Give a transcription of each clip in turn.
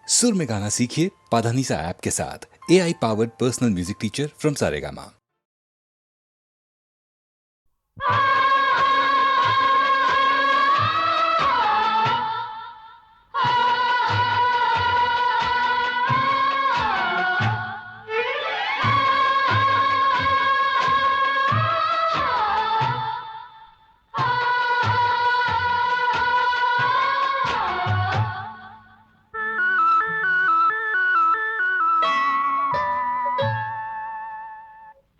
सुर में गाना सीखिए पाधानीसा ऐप के साथ। AI powered personal music teacher from Saregama.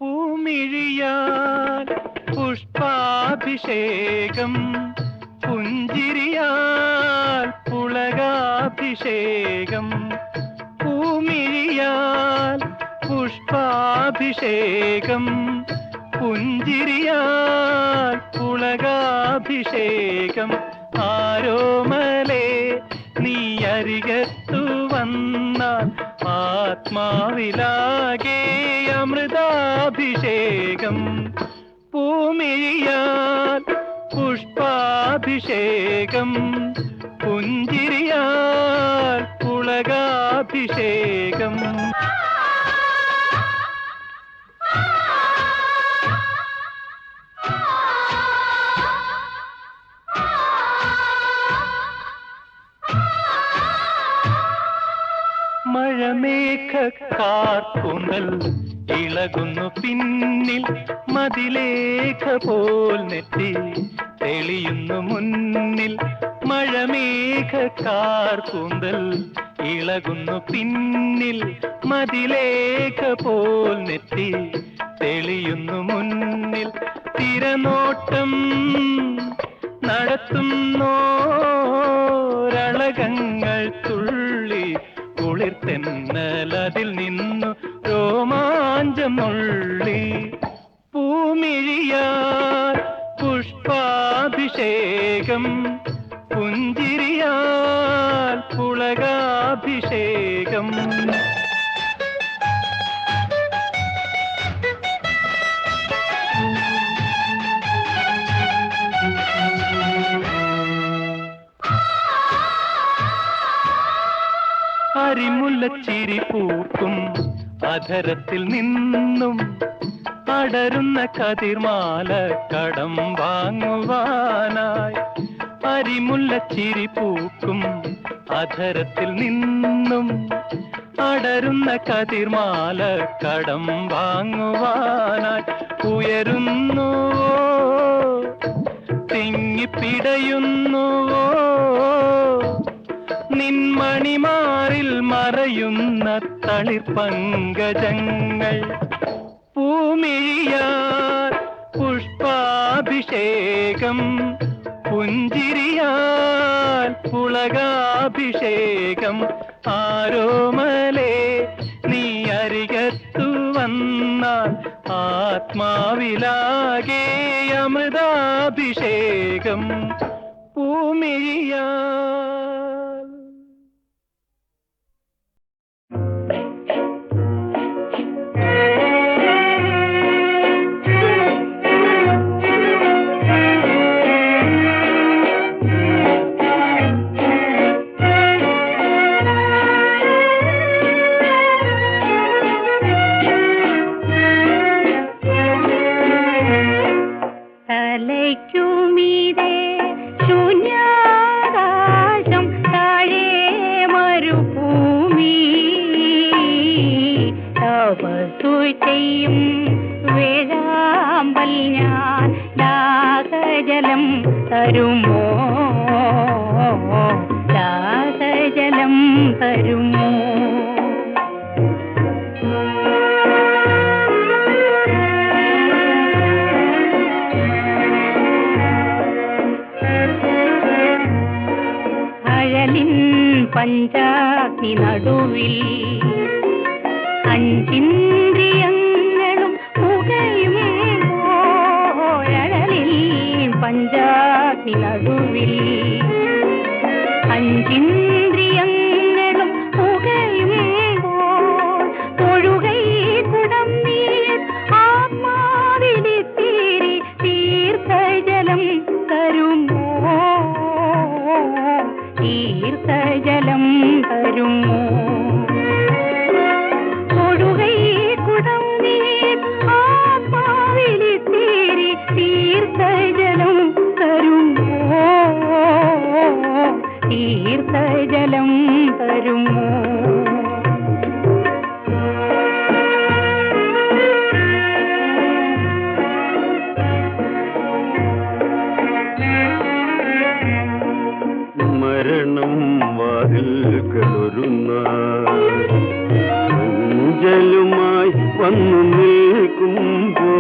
പൂമിഴിയാൽ പുഷ്പാഭിഷേകം, പുഞ്ചിരിയാൽ പുളകാഭിഷേകം. പൂമിഴിയാൽ പുഷ്പാഭിഷേകം, പുഞ്ചിരിയാൽ പുളകാഭിഷേകം. ആരോമലേ നീ അരികത്തു വന്നാൽ ആത്മാവിലാകെ അമൃതാഭിഷേകം. പൂമിഴിയാൽ പുഷ്പാഭിഷേകം, പുഞ്ചിരിയാൽ പുളകാഭിഷേകം. മഴമേഘക്കാർക്കൂന്തൽ ഇളകുന്നു പിന്നിൽ, മതിലേഖ പോൽ നെറ്റി തെളിയുന്നു മുന്നിൽ. മഴമേഘക്കാർക്കൂന്തൽ ഇളകുന്നു പിന്നിൽ, മതിലേഖ പോൽ നെറ്റി തെളിയുന്നു മുന്നിൽ. തിരനോട്ടം നടത്തുന്നോരളകങ്ങൾ തുള്ളി കുളിർത്തെന്നലതിൽ നിന്നു രോമാഞ്ചം നുള്ളി. പൂമിഴിയാൽ പുഷ്പാഭിഷേകം, പുഞ്ചിരിയാൽ പുളകാഭിഷേകം. അരിമുല്ലച്ചിരി പൂക്കും അധരത്തിൽ നിന്നും അടരുന്ന കതിർമാല കടം വാങ്ങുവാനായി. അരിമുല്ലച്ചിരി പൂക്കും അധരത്തിൽ നിന്നും അടരുന്ന കതിർമാല കടം വാങ്ങുവാനായി. ഉയരുന്നുവോ തിങ്ങിപ്പിടയുന്നുവോ നിൻമണിമാറിൽ മറയുന്ന തളിർപങ്കജങ്ങൾ. പൂമിഴിയാൽ പുഷ്പാഭിഷേകം, പുഞ്ചിരിയാൽ പുളകാഭിഷേകം. ആരോമലേ നീ അരികത്തു വന്നാൽ ആത്മാവിലാകെ അമൃതാഭിഷേകം. പൂമിഴിയാൽ തലയ്ക്കുമീതെ ശൂന്യാകാശം, താഴെ മരുഭൂമി. തപസ്സു ചെയ്യും വേഴാമ്പൽ ഞാൻ, ദാഹജലം തരുമോ, ദാഹജലം തരുമോ. പഞ്ചാഗ്നി നടുവിൽ അഞ്ചിന്ദ്രിയങ്ങളും പുകയുമ്പോഴലിൽ. പഞ്ചാഗ്നി നടുവിൽ അഞ്ചിന്ദ്രിയങ്ങളും പുകയുമ്പോൾ തൊഴുകൈ കുടം നീർ ആത്മാവിലിത്തിരി തീർത്ഥജലം തരുമോ, തീർത്ഥജലം തരുമോ. വരുമോ? മരണം വാതിൽക്കലൊരുന്ന അഞ്ചലുമായി വന്നു നിൽക്കുമ്പോൾ,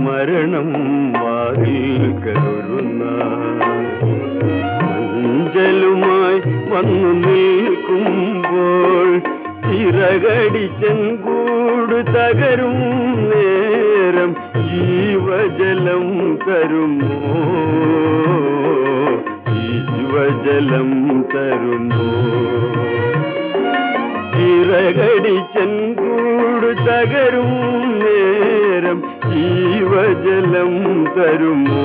മരണം വാതിൽക്കലൊരുന്ന അഞ്ചലുമായി വന്നു നിൽക്കുമ്പോൾ, ചിറകടിച്ചൻ കൂട് തകരും നേരം ജീവജലം തരുമോ? ജീവജലം തരുമോ? ചിറകടിച്ചൻ കൂട് തകരും നേരം ജീവജലം തരുമോ?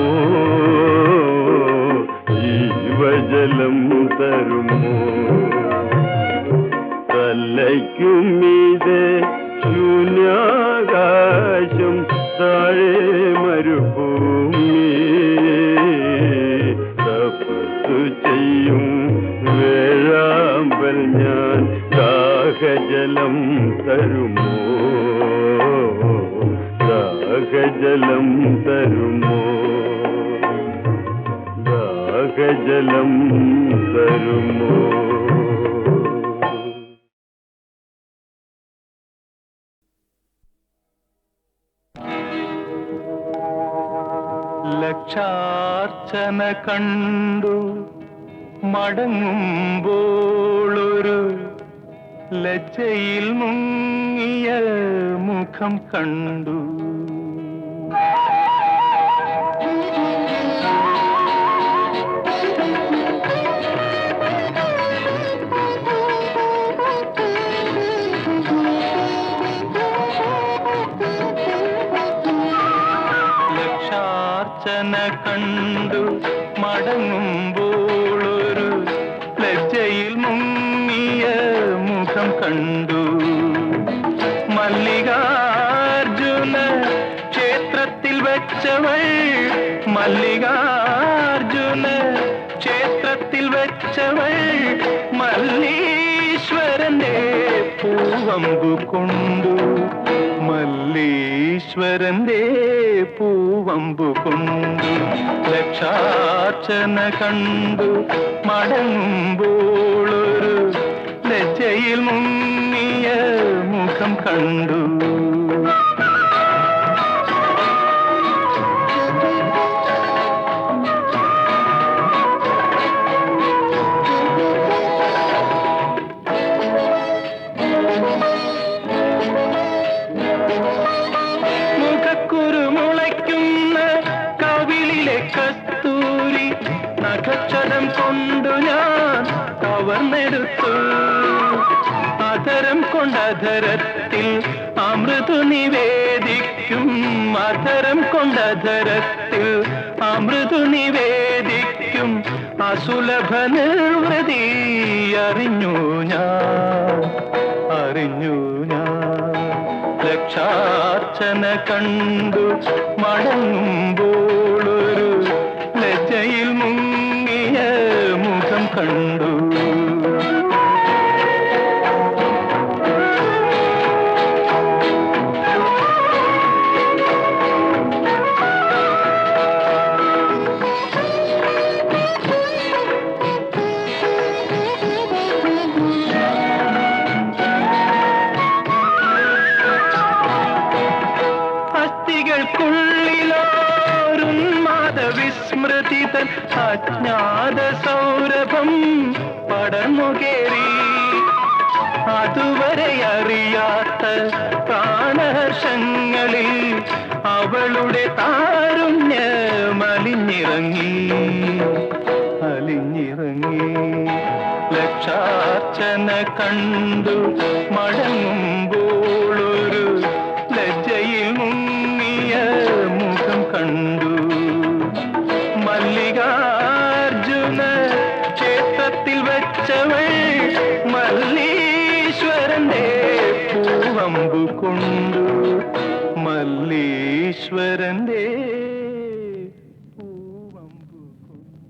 ജീവജലം തരുമോ? തലയ്ക്കുമീതെ ശൂന്യാകാശം, താഴെ മരുഭൂമി, തപസ്സു ചെയ്യും വേഴാമ്പൽ ഞാൻ, ദാഹജലം തരുമോ? ദാഹജലം തരുമോ? ദാഹജലം തരുമോ? ലക്ഷാർച്ചന കണ്ടു മടങ്ങുമ്പോളൊരു ലജ്ജയിൽ മുങ്ങിയ മുഖം കണ്ടു. ലക്ഷാർച്ചന കണ്ടു മടങ്ങുമ്പോളൊരു ലജ്ജയിൽ മുങ്ങിയ മുഖം കണ്ടു. മല്ലികാർജുന ക്ഷേത്രത്തിൽ വെച്ചവൾ, മല്ലികാർജുന ക്ഷേത്രത്തിൽ വെച്ചവൾ, മല്ലീശ്വരന്റെ പൂവമ്പു കൊണ്ടു, മല്ലീശ്വരന്റെ പൂവമ്പു കൊണ്ടു. ലക്ഷാർച്ചന കണ്ടു മടങ്ങുമ്പോളൊരു ലജ്ജയിൽ മുങ്ങിയ മുഖം കണ്ടു. നഖക്ഷതം കൊണ്ടു ഞാൻ കവർന്നെടുത്തു, അധരം കൊണ്ടധരത്തിൽ അമൃതു നിവേദിക്കും, അധരം കൊണ്ടധരത്തിൽ അമൃതു നിവേദിക്കും. അസുലഭ നിർവൃതി അറിഞ്ഞു ഞാൻ, അറിഞ്ഞു ഞാൻ. ലക്ഷാർച്ചന കണ്ടു മടങ്ങുമ്പോളൊരു ലജ്ജയിൽ മുങ്ങിയ മുഖം കണ്ടു. വിസ്മൃതിതൻ അജ്ഞാത സൗരഭം പടർന്നുകേറി, അതുവരെ അറിയാത്ത പ്രാണഹർഷങ്ങളിൽ അവളുടെ താരുണ്യമലിഞ്ഞിറങ്ങി, അലിഞ്ഞിറങ്ങി. ലക്ഷാർച്ചന കണ്ടു മടങ്ങുമ്പോളൊരു ലജ്ജയിൽ മുങ്ങിയ മുഖം കണ്ടു. മല്ലികാർജുന ക്ഷേത്രത്തിൽ വെച്ചവൾ, മല്ലീശ്വരന്റെ പൂവമ്പു കൊണ്ടു, മല്ലീശ്വരന്റെ പൂവമ്പു കൊണ്ടു.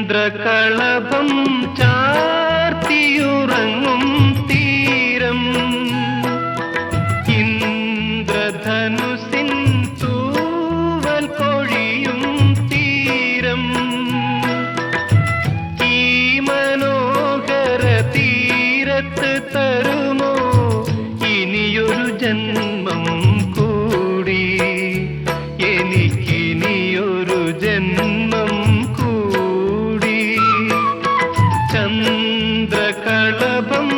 ചന്ദ്രകളഭം ചാർത്തിയുറങ്ങും തീരം ഇന്ദ്രധനുസിൻ തൂവൽ പൊഴിയും തീരം ഈ മനോഹര തീരത്ത് തരുമോ ഇനിയൊരു ജന്മം കൂടി എനിക്കിനിയൊരു ജന്മം കൂടി ചന്ദ്രകളഭം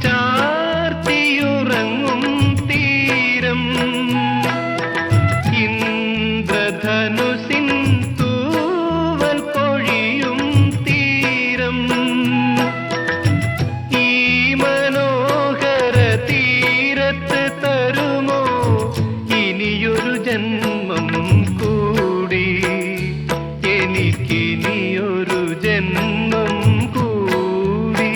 ചാർത്തിയുറങ്ങും തീരം ഇന്ദ്രധനുസിൻ തൂവൽ പൊഴിയും തീരം ഈ മനോഹര തീരത്ത് തരുമോ ഇനിയൊരു ജന്മം കൂടി എനിക്കിനിയൊരു ജന്മം കൂടി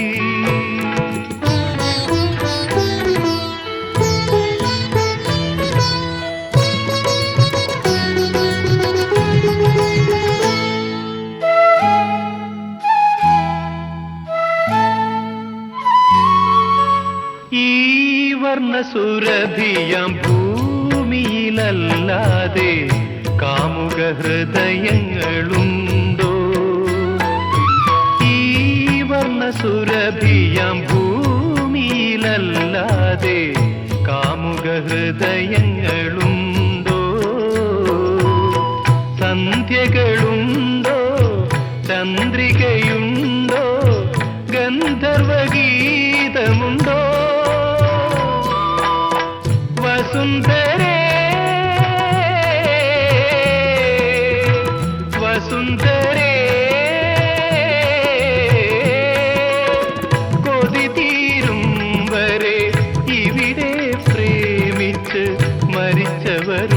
ഈ വർണ്ണസുരഭിയാം ഭൂമിയിലല്ലാതെ കാമുക ഹൃദയങ്ങളുണ്ടോ ഈ വർണ്ണസുരഭിയാം ഭൂമിയിലല്ലാതെ കാമുക ഹൃദയങ്ങളുണ്ടോ സന്ധ്യകളുണ്ടോ ചന്ദ്രികയുണ്ടോ ഗന്ധർവഗീതമുണ്ടോ വസുന്ധരേ വസുന്ധരേ കൊതി തീരും വരെ ഇവിടെ പ്രേമിച്ച് മരിച്ചവരുണ്ടോ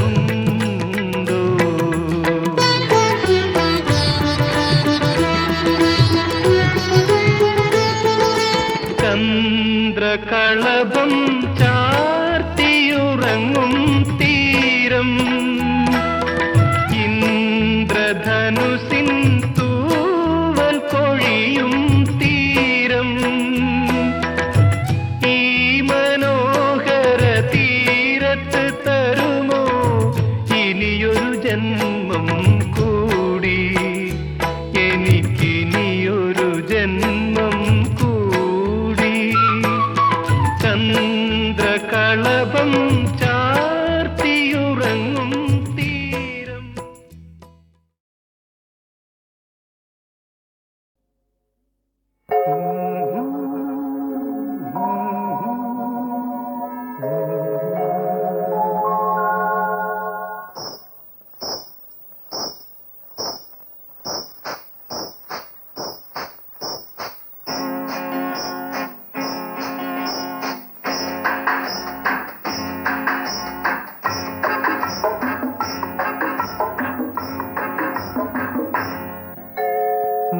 ചന്ദ്രകളഭം ചാർത്തിയുറങ്ങും തീരം ഇന്ദ്രധനുസിൻ തൂവൽ പൊഴിയും തീരം ഈ മനോഹര തീരത്ത് തരുമോ ഇനിയൊരു ജന്മം കൂടി എനിക്കിനിയൊരു ജന്മം കൂടി ചന്ദ്രകളഭം ചാർത്തിയുറങ്ങും തീരം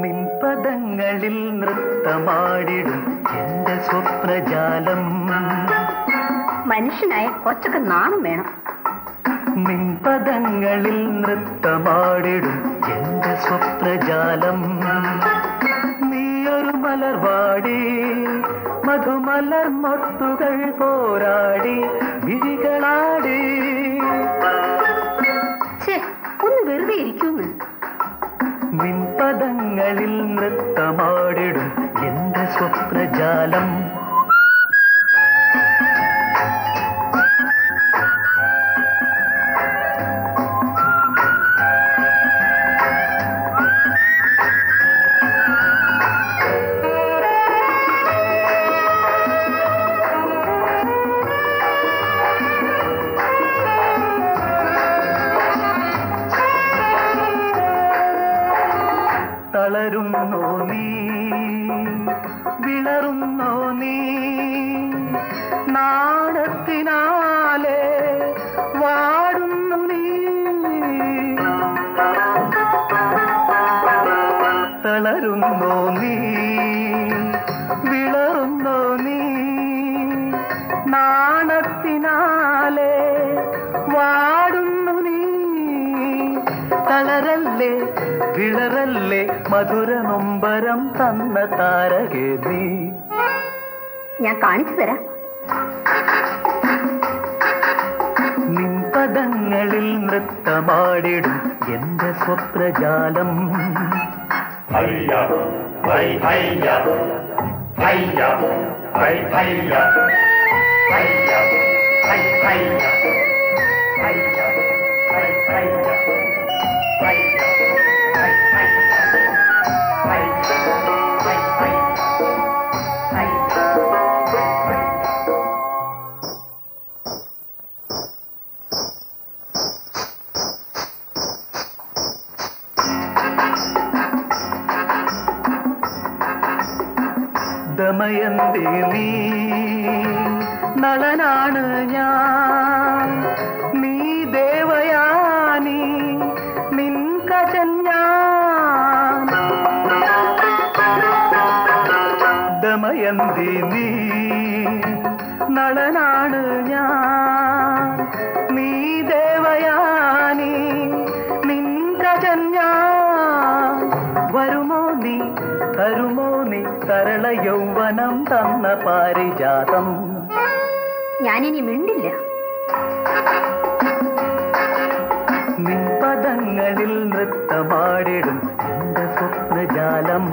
നിൻപദങ്ങളിൽ നൃത്തമാടിടും എന്റെ സ്വപ്നജാലം മനുഷ്യനായ കുറച്ചൊക്കെ നാണം വേണം. നിൻപദങ്ങളിൽ നൃത്തമാടിടും എന്റെ സ്വപ്നജാലം നീയൊരു മലർവാടി മധുമലർ മൊട്ടുകൾ പോരാടി വിഴികളാടി ഒന്ന് വെറുതെ ഇരിക്കുന്നു. നിൻപദങ്ങളിൽ നൃത്തമാടിടും എന്റെ സ്വപ്നജാലം തളരുന്നോ നീ വിളറുന്നോ നീ നാണത്തിനാലെ വാടുന്നു നീ തളരുന്നോ നീ വിളറുന്നോ നീ നാണത്തിനാലെ വാടുന്നു നീ തളരല്ലേ വിള കലരല്ലേ മധുര നൊമ്പരം തന്ന താരകേ നീ. ഞാൻ കാണിച്ചു തരാം. നിൻ പദങ്ങളിൽ നൃത്തമാടിടും എന്റെ സ്വപ്നജാലം. ഹയ്യ ഹൈ ഹയ്യ ഹയ്യ ഹൈ ഹയ്യ ഹയ്യ ഹൈ ഹയ്യ ഹയ്യ ഹൈ ഹയ്യ ഹയ്യ ഹൈ ഹയ്യ ഹയ്യ ഹൈ ഹയ്യ ദമയന്തി നീ നളനാണ് ഞാൻ, നീ ദേവയാനി നിൻ കജൻ ഞാൻ. ദമയന്തി നീ നളനാണ് ഞാൻ, നീ ദേവയാനി നിൻ കജൻ ഞാൻ. വരുമോ നീ തരുമോ നീ കരള യൗവനം തന്ന പാരിജാതം. ഞാനിനി മിണ്ടില്ല. നിൻ പദങ്ങളിൽ നൃത്തമാടിടും എന്റെ സ്വപ്നജാലം.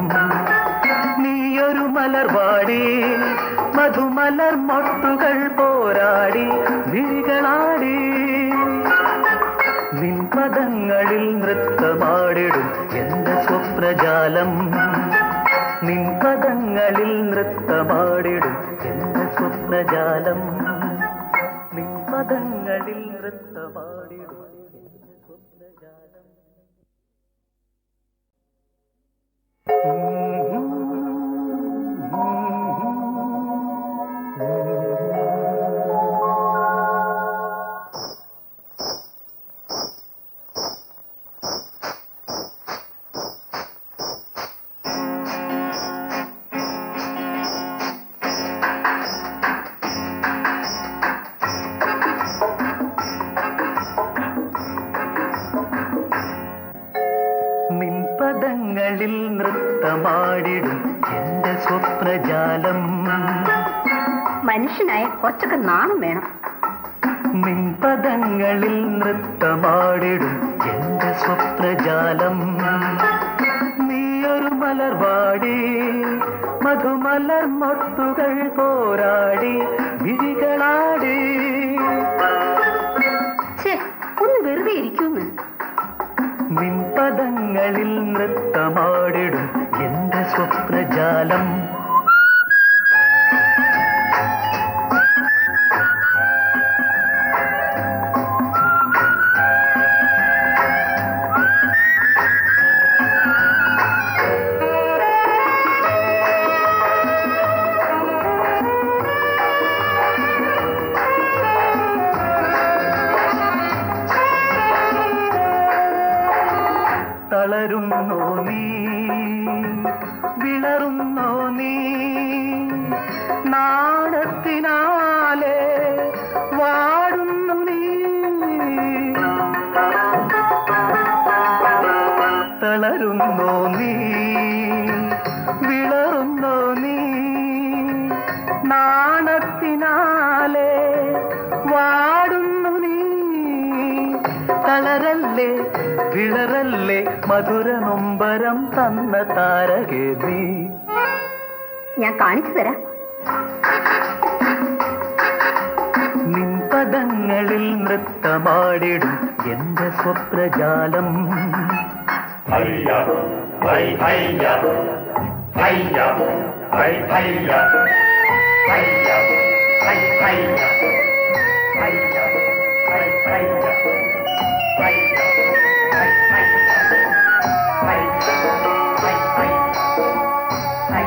നീയൊരു മലർവാടി മധുമലർ മൊട്ടുകൾ പോരാടി വിഴികളാടി. നിൻ പദങ്ങളിൽ നൃത്തമാടിടും എന്റെ സ്വപ്നജാലം. നിൻ പദങ്ങളിൽ നൃത്തമാടിടും എന്റെ സ്വപ്നജാലം. നിൻ പദങ്ങളിൽ നൃത്തമാടിടും എന്റെ സ്വപ്നജാലം. നിൻ പദങ്ങളിൽ നൃത്തമാടിടും എന്റെ സ്വപ്നജാലം. മനുഷ്യനായ കുറച്ചൊക്കെ നാണം വേണം. നിൻ പദങ്ങളിൽ നൃത്തമാടിടും എന്റെ സ്വപ്നജാലം. നീയൊരു മലർവാടി മധുമലർ മൊട്ടുകൾ പോരാടി വിഴികളാടി. ഛേ, ഒന്ന് വെറുതെ ഇരിക്കൂന്ന്. നിൻ പദങ്ങളിൽ നൃത്തമാടിടും എന്റെ സ്വപ്നജാലം. തളരുന്നോ നീ വിളറുന്നോ നീ നാണത്തിനാലെ വാടുന്നു നീ. തളരുന്നോ നീ വിളറുന്നോ നീ നാണത്തിനാലെ വാടുന്നു നീ. തളരല്ലേ വിളറല്ലേ മധുര നൊമ്പരം തന്ന താരകേ നീ. ഞാൻ കാണിച്ചു തരാം. നിൻ പദങ്ങളിൽ നൃത്തമാടിടും എന്റെ സ്വപ്നജാലം. ഹയ്യ ഹൈ ഹയ്യ ഹയ്യ ഹൈ ഹയ്യ ഹയ്യ ഹൈ ഹയ്യ ഹയ്യ ഹൈ ഹയ്യ ഹയ്യ ഹൈ ഹയ്യ ഹയ്യ ഹൈ ഹയ്യ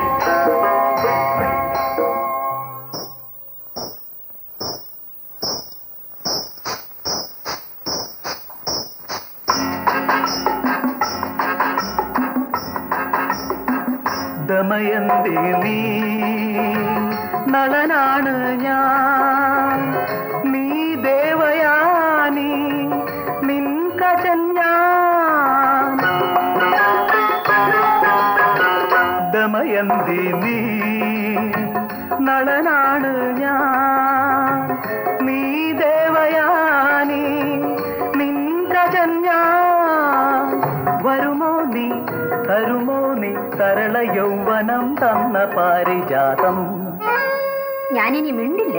ദമയന്തി നീ നളനാണ് ഞാൻ, നീ ദേവയാനി നിൻ കജൻ ഞാൻ. ദമയന്തി നീ നളനാണ് ഞാൻ നീ ദേവയാനി നിന്ദ്രജൻ ഞാൻ വരുമോ നീ തരുമോ നീ തരള യൗവനം തന്ന പാരിജാതം ഞാനിനി മിണ്ടില്ല.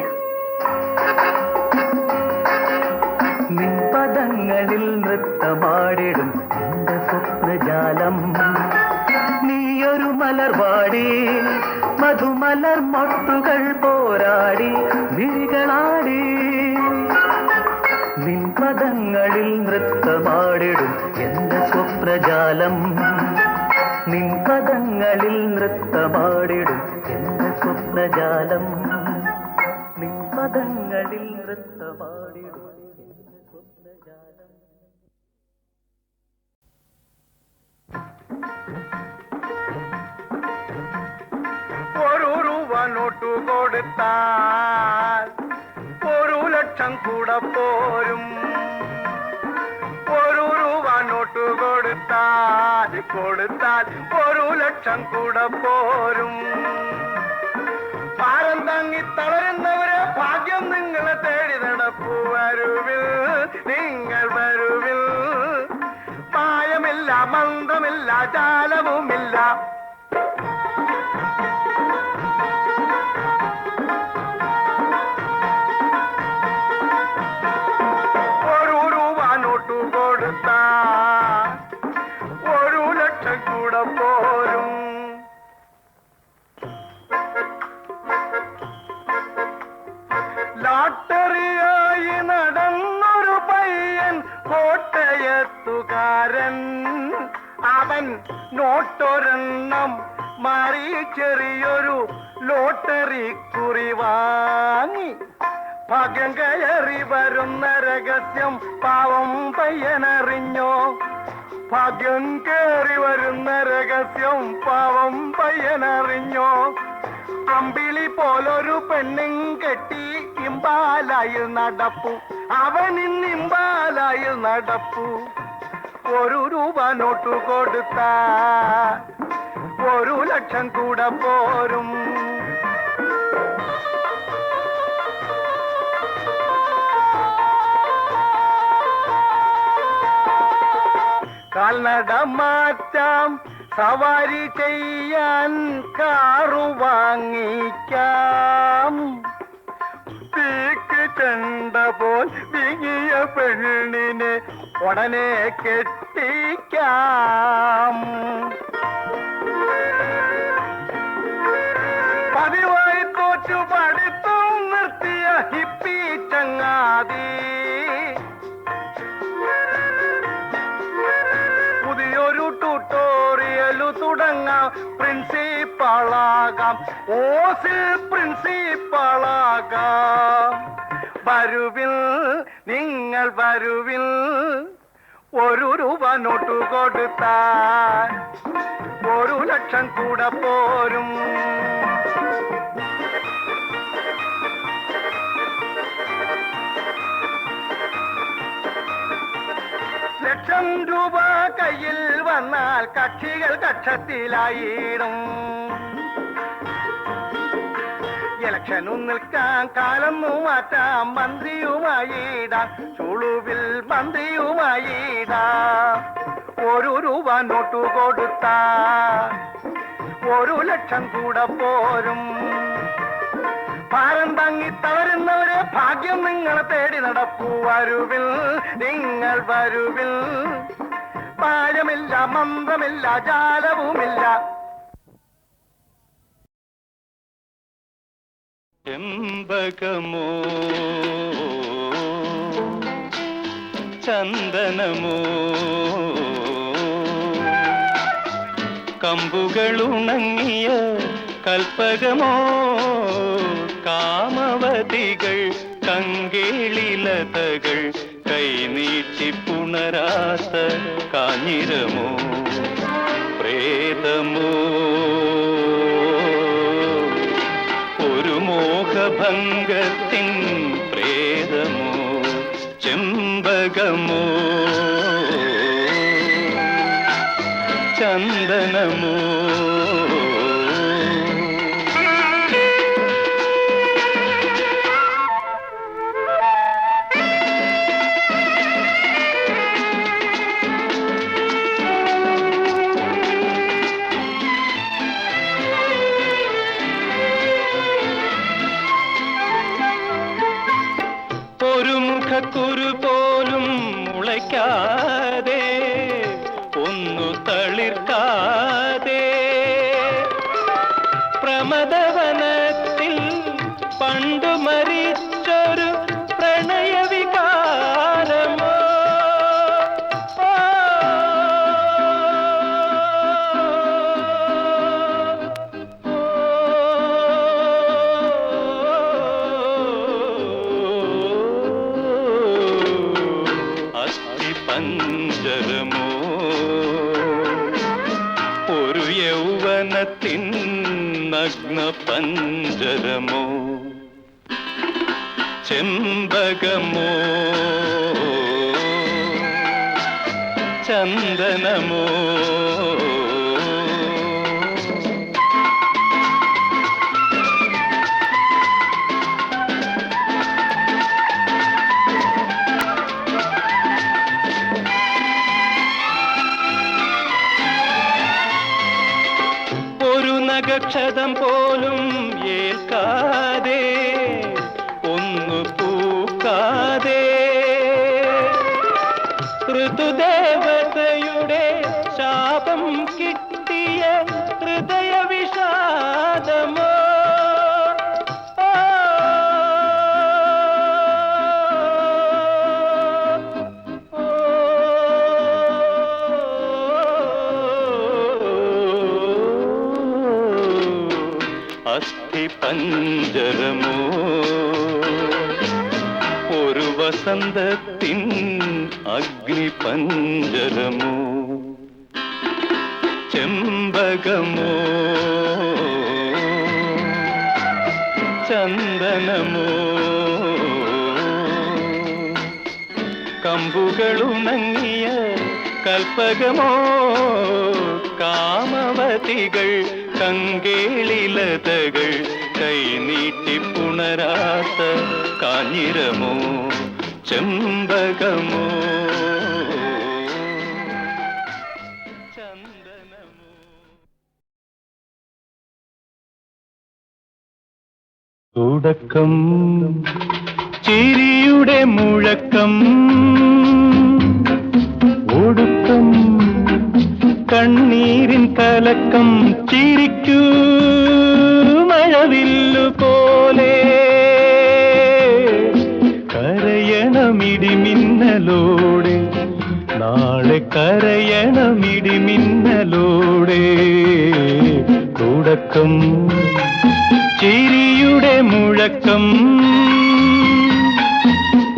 നിൻപദങ്ങളിൽ നൃത്തമാടിടും എന്റെ സ്വപ്നജാലം നീയൊരു മലർവാടി മധുമലർ മൊട്ടുകൾ പോരാടി വിഴികളാടി നിൻപദങ്ങളിൽ നൃത്തമാടിടും എന്റെ സ്വപ്നജാലം നിൻപദങ്ങളിൽ നൃത്തമാടിടും എന്റെ സ്വപ്നജാലം നിൻപദങ്ങളിൽ നൃത്തമാടിടും എന്റെ സ്വപ്നജാലം. ഒരു രൂപ നോട്ടു കൊടുത്താൽ 1 ലക്ഷം കൂടെ പോരും. 1 രൂപ നോട്ടു കൊടുത്താൽ 1 ലക്ഷം കൂടെ പോരും. ഭാരം തങ്ങി തളരുന്നവരെ ഭാഗ്യം നിങ്ങളെ തേടി നടപ്പു. വരുവിൽ നിങ്ങൾ വരുവിൽ. മായമില്ല മന്ത്രമില്ല ജാലവുമില്ല. കൊടുത്താൽ 1 ലക്ഷം കൂടെ പോരും. ലോട്ടറിയായി നടന്നൊരു പയ്യൻ കോട്ടയത്തുകാരൻ. അവൻ നോട്ടൊരെണ്ണം മാറി ചെറിയൊരു ലോട്ടറി കുറി വാങ്ങി. ഭാഗ്യം കയറി വരുന്ന രഹസ്യം പാവം പയ്യനറിഞ്ഞോ? ഭാഗ്യം കയറി വരുന്ന രഹസ്യം പാവം പയ്യനറിഞ്ഞോ? അമ്പിളി പോലൊരു പെണ്ണും കെട്ടി ഇമ്പാലായിൽ നടപ്പു. അവനിന്ന് ഇമ്പാലായിൽ നടപ്പു. 1 രൂപ നോട്ടു കൊടുത്താ 1 ലക്ഷം കൂടെ പോരും. കാൽനട മാറ്റാം സവാരി ചെയ്യാൻ കാറു വാങ്ങിക്കാം. പീക്ക് ചെണ്ട പോൽ വിങ്ങിയ പെണ്ണിനെ ഉടനെ കെട്ടിക്കാം. പതിവായി തോറ്റു പഠിത്തം നിർത്തിയ ഹിപ്പി ചങ്ങാതി പുതിയൊരു ട്യൂട്ടോറിയലു തുടങ്ങാം. പ്രിൻസിപ്പാളാകാം. ഓസിൽ പ്രിൻസിപ്പാളാകാം. വരുവിൽ നിങ്ങൾ വരുവിൽ. 1 രൂപ നോട്ടു കൊടുത്താൽ 1 ലക്ഷം കൂടെ പോരും. ലക്ഷം രൂപ കയ്യിൽ വന്നാൽ കക്ഷികൾ കക്ഷത്തിലായിടും. ഇലക്ഷനും നിൽക്കാൻ കാലൊന്നു മാറ്റാം. മന്ത്രിയുമായിടാം. ചുളുവിൽ മന്ത്രിയുമായിടാം. 1 രൂപ നോട്ടു കൊടുത്താ 1 ലക്ഷം കൂടെ പോരും. ഭാരം തങ്ങി തളരുന്നവരെ ഭാഗ്യം നിങ്ങളെ തേടി നടപ്പു. വരുവിൽ നിങ്ങൾ വരുവിൽ. പാഴമില്ല മന്ത്രമില്ല ജാലവുമില്ല. ചെമ്പകമോ ചന്ദനമോ കമ്പുകളുണങ്ങിയ കൽപ്പകമോ കാമവതികൾ കങ്കേളിലതകൾ കൈനീട്ടി പുണരാത്ത കാഞ്ഞിരമോ പ്രേതമോ ഒരു മോഹഭംഗത്തിൻ പ്രേതമോ ചെമ്പകമോ ചന്ദനമോ ഒന്നു തളിർക്കാതെ പ്രമദവനത്തിൽ പണ്ടു മരിച്ചൊരു പ്രണയവികാരമോ പഞ്ചരമോ ഒരു യൗവനത്തിൻ നഗ്ന പഞ്ചരമോ ചെമ്പകമോ ചന്ദനമോ നഗക്ഷതം പോലും ഏൽക്കാതെ ഒന്നു പൂക്കാതെ ഋതുദേവതയുടെ ശാപം കിട്ടിയ ഹൃദയ വിഷാദമോ പഞ്ചരമോ ഒരു വസന്തത്തിൻ അഗ്നി പഞ്ചരമോ ചെമ്പകമോ ചന്ദനമോ കമ്പുകളുണങ്ങിയ കൽപ്പകമോ കാമവതികൾ കങ്കേളിലതകൾ കൈനീട്ടി പുണരാത്ത കാഞ്ഞിരമോ ചെമ്പകമോ ചന്ദനമോ തുടക്കം ചിരിയുടെ മുഴക്കം ഒടുക്കം കണ്ണീരിൻ കലക്കം ചിരിക്കൂ മഴവില്ലു പോലെ കരയണമിടിമിന്നലോടെ നാളെ കരയണമിടിമിന്നലോടെ തുടക്കം ചിരിയുടെ മുഴക്കം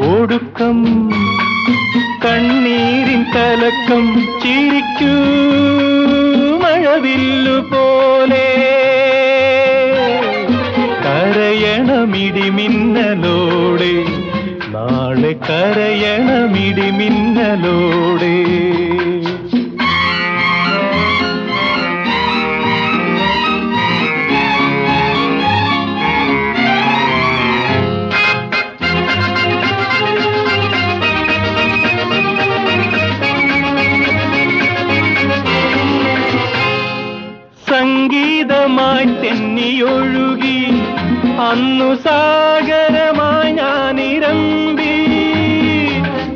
ഒടുക്കം കണ്ണീരിൻ കലക്കം ചിരിക്കൂ മഴവില്ലു പോലെ കരയണമിടിമിന്നലോടെ നാളെ കരയണമിടിമിന്നലോടെ സംഗീതമായി തെന്നിയൊഴുകി അന്നു സാഗരമായി ഞാനിരമ്പി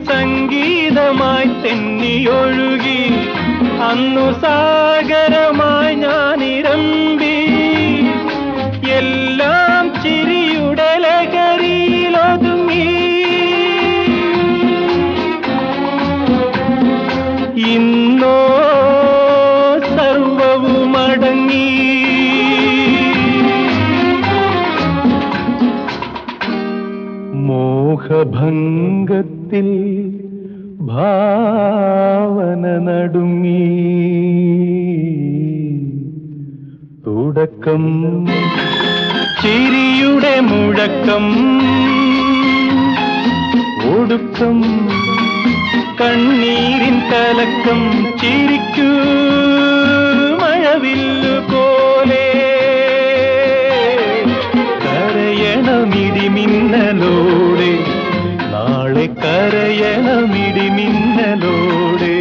സംഗീതമായി തെന്നിയൊഴുകി അന്നു സാഗരമായി ഞാനിരമ്പി എല്ലാം ചിരിയുടെ ലഹരിയിലൊതുങ്ങി ഇന്നോ സർവവുമടങ്ങി മോഹഭംഗത്തിൽ ഭാവന നടുങ്ങി തുടക്കം ചിരിയുടെ മുഴക്കം ഒടുക്കം കണ്ണീരിൻ കലക്കം ചിരിക്കൂ മഴവില്ലു പോലെ കരയണമിടിമിന്നലോടെ നാളെ കരയണമിടിമിന്നലോടെ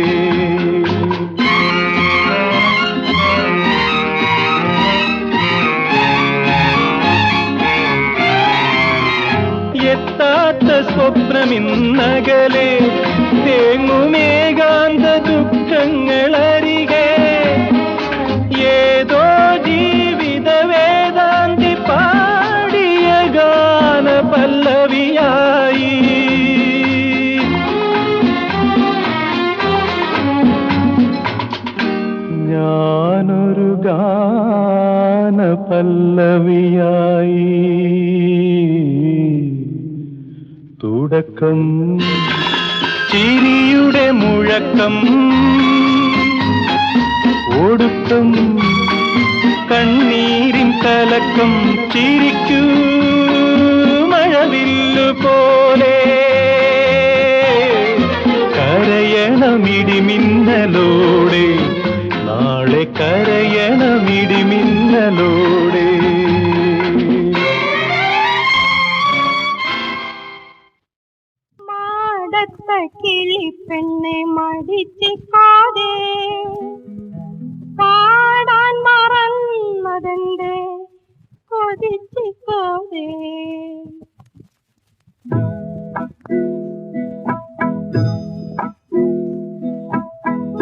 എത്താത്ത സ്വപ്നമിന്നകലെ തേങ്ങുമേകാന്ത ഏതോ ജീവിത വേദാന്തി പാടിയ ഗാന പല്ലവിയായി. ഞാനൊരു ഗാന പല്ലവിയായി. തുടക്കം ചിരിയുടെ മുഴക്കം, ഒടുക്കം കണ്ണീരിൻ കലക്കം. ചിരിക്കൂ മഴവില്ലു പോലെ, കരയണമിടിമിന്നലോടെ, നാളെ കരയണമിടിമിന്നലോടെ. മാടത്ത കിളിപ്പെണ്ണെ മടിച്ചിക്കാതെ പാടാൻ മറന്നതെന്റെ കൊതിച്ചിക്കോതെ.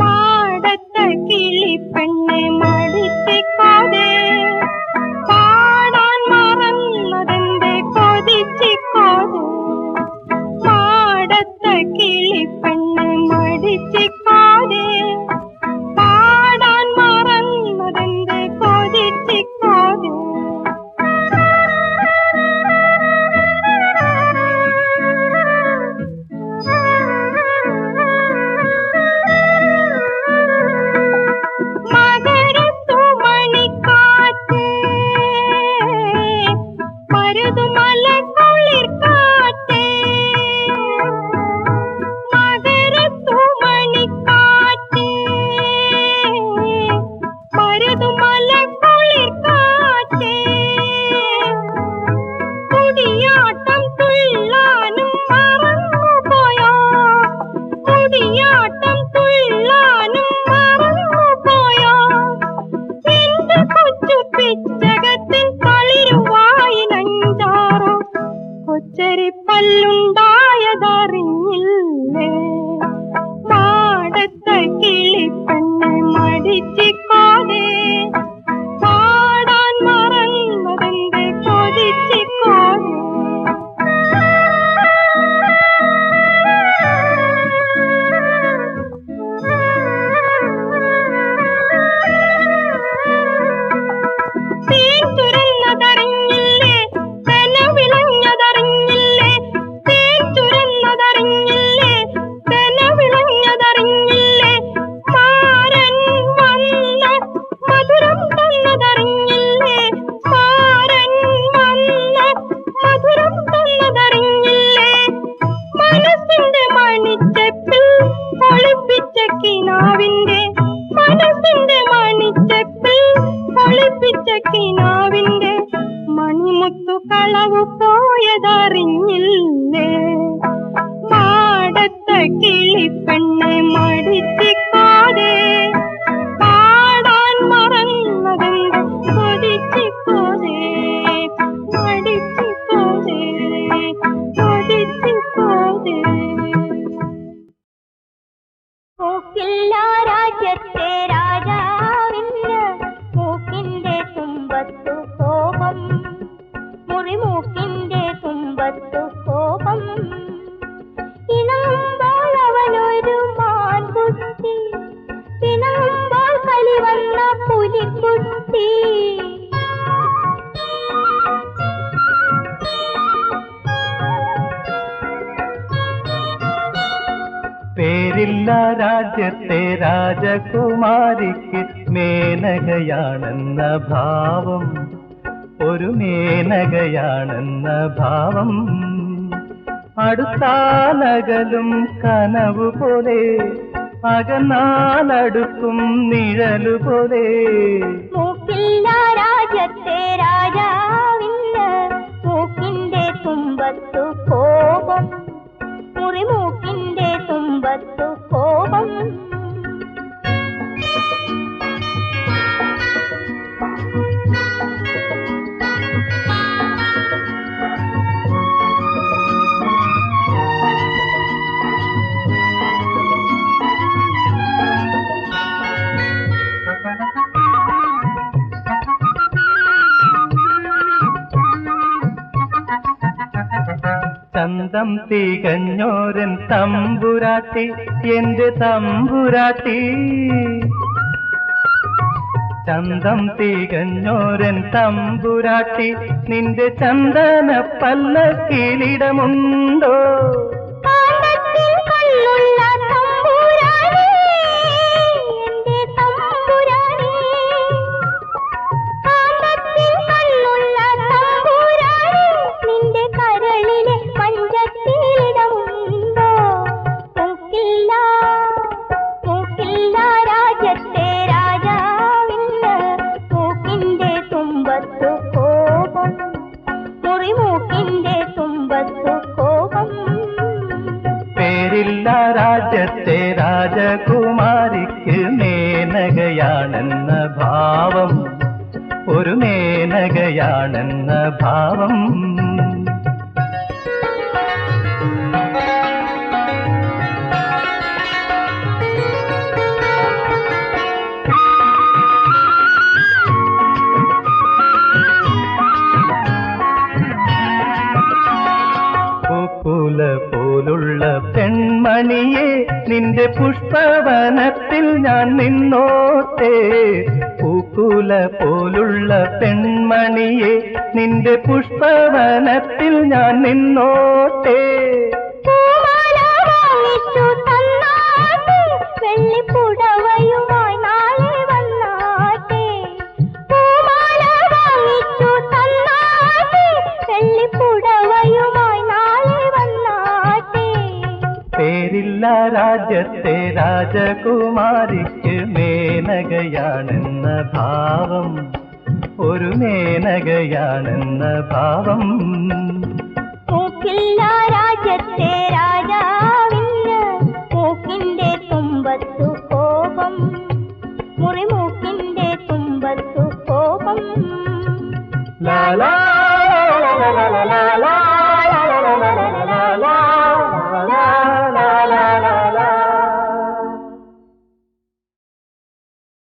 മാടത്ത കിളിപ്പെണ്ണെ മടിച്ചിക്കാതെ പാടാൻ മറന്നതെന്റെ കൊതിച്ചിക്കോതെ. മാടത്ത കിളിപ്പെണ്ണെ മടിച്ചിക്കാതെ പാടാൻ മറന്നതെന്റെ കൊതിച്ചിക്കാതെ. മകരത്തു മണിക്കാറ്റ് മരുതുമല കുളിർക്കാറ്റ്. മകരത്തു മണിക്കാറ്റ് മരുതുമല കുളിർക്കാറ്റ്. കുടിയാട്ടം തുള്ളാനും മറന്നുപോയോ, കുടിയാട്ടം തുള്ളാനും മറന്നുപോയോ. എന്റെ കൊച്ചു പിച്ചകത്തിൽ കളിരുവായി നഞ്ചാറോ, കൊച്ചരി പല്ലുണ്ടായതറിഞ്ഞില്ലേ. മാടത്ത കിളിപ്പെണ്ണെ മടിച്ചിക്കാതെ പാടാൻ മറന്നതെന്റെ കൊതിച്ചിക്കാതെ. തേൻ തുരന്നതറിഞ്ഞില്ലേ, തെന വിളഞ്ഞതറിഞ്ഞില്ലേ. തേൻ തുരന്നതറിഞ്ഞില്ലേ, തെന വിളഞ്ഞതറിഞ്ഞില്ലേ. മാരൻ വന്ന മധുരം തന്നതറിഞ്ഞില്ലേ. മാരൻ വന്ന മധുരം തന്നതറിഞ്ഞില്ലേ. മനസ്സിന്റെ മണിച്ചപ്പിൽ ഒളിപ്പിച്ച കിനാവിന്റെ, മനസ്സിന്റെ മണിച്ചപ്പിൽ ഒളിപ്പിച്ച കിനാവിന്റെ മണിമുത്തു കളവു പോയതറിഞ്ഞില്ലേ. മാടത്ത കിളിപ്പെണ്ണെ മടിച്ചിക്കാതെ പാടാൻ മറന്നതെന്റെ കൊതിച്ചിക്കോതെ. മടിച്ചിക്കോതെ, കൊതിച്ചിക്കോതെ. മൂക്കില്ല രാജ്യത്തെ രാജാവിന് മൂക്കിന്റെ തുമ്പത്തു കോപം, മുറിമൂക്കിന്റെ തുമ്പത്തു കോപം. ഇണങ്ങുമ്പോൾ അവനൊരു മാൻകുട്ടി, പിണങ്ങുമ്പോൾ കളി വന്ന പുലിക്കുട്ടി. പേരില്ല രാജ്യത്തെ രാജകുമാരിക്ക് മേനകയാണെന്ന ഭാവം, ഒരു മേനകയാണെന്ന ഭാവം. അടുത്താലകലും കനവു പോലെ, അകന്നാലടുക്കും നിഴലുപോലെ. മൂക്കില്ല രാജ്യത്തെ രാജാവിന് മൂക്കിന്റെ തുമ്പത്തു കോപം, മുറിമൂക്കിന്റെ തുമ്പത്തു കോപം. ചന്തം തികഞ്ഞോരൻ തമ്പുരാട്ടി എന്റെ തമ്പുരാട്ടി ചന്തം തികഞ്ഞോരൻ തമ്പുരാട്ടി നിന്റെ ചന്ദന പല്ലക്കിലിടമുണ്ടോ പേരില്ല രാജ്യത്തെ രാജകുമാരിക്ക് മേനകയാണെന്ന ഭാവം ഒരു മേനകയാണെന്ന ഭാവം പൂക്കുല പോലുള്ള പെൺമണിയെ നിന്റെ പുഷ്പവനത്തിൽ ഞാൻ നിന്നോട്ടെ പൂക്കുല പോലുള്ള പെൺമണിയെ നിന്റെ പുഷ്പവനത്തിൽ ഞാൻ നിന്നോട്ടെ വെള്ളിപ്പുടവയുമായി നാളെ വന്നാട്ടെ വെള്ളിപ്പുടവയുമായി നാളെ വന്നാട്ടെ പേരില്ല രാജ്യത്തെ രാജകുമാരിക്ക് മേനകയാണെന്ന ഭാവം ഒരു മേനകയാണെന്ന ഭാവം മൂക്കില്ല രാജ്യത്തെ രാജാവിന് മൂക്കിന്റെ തുമ്പത്തു കോപം മുറിമൂക്കിന്റെ തുമ്പത്തു കോപം ലാ ലാ ലാ ലാ ലാ ലാ ലാ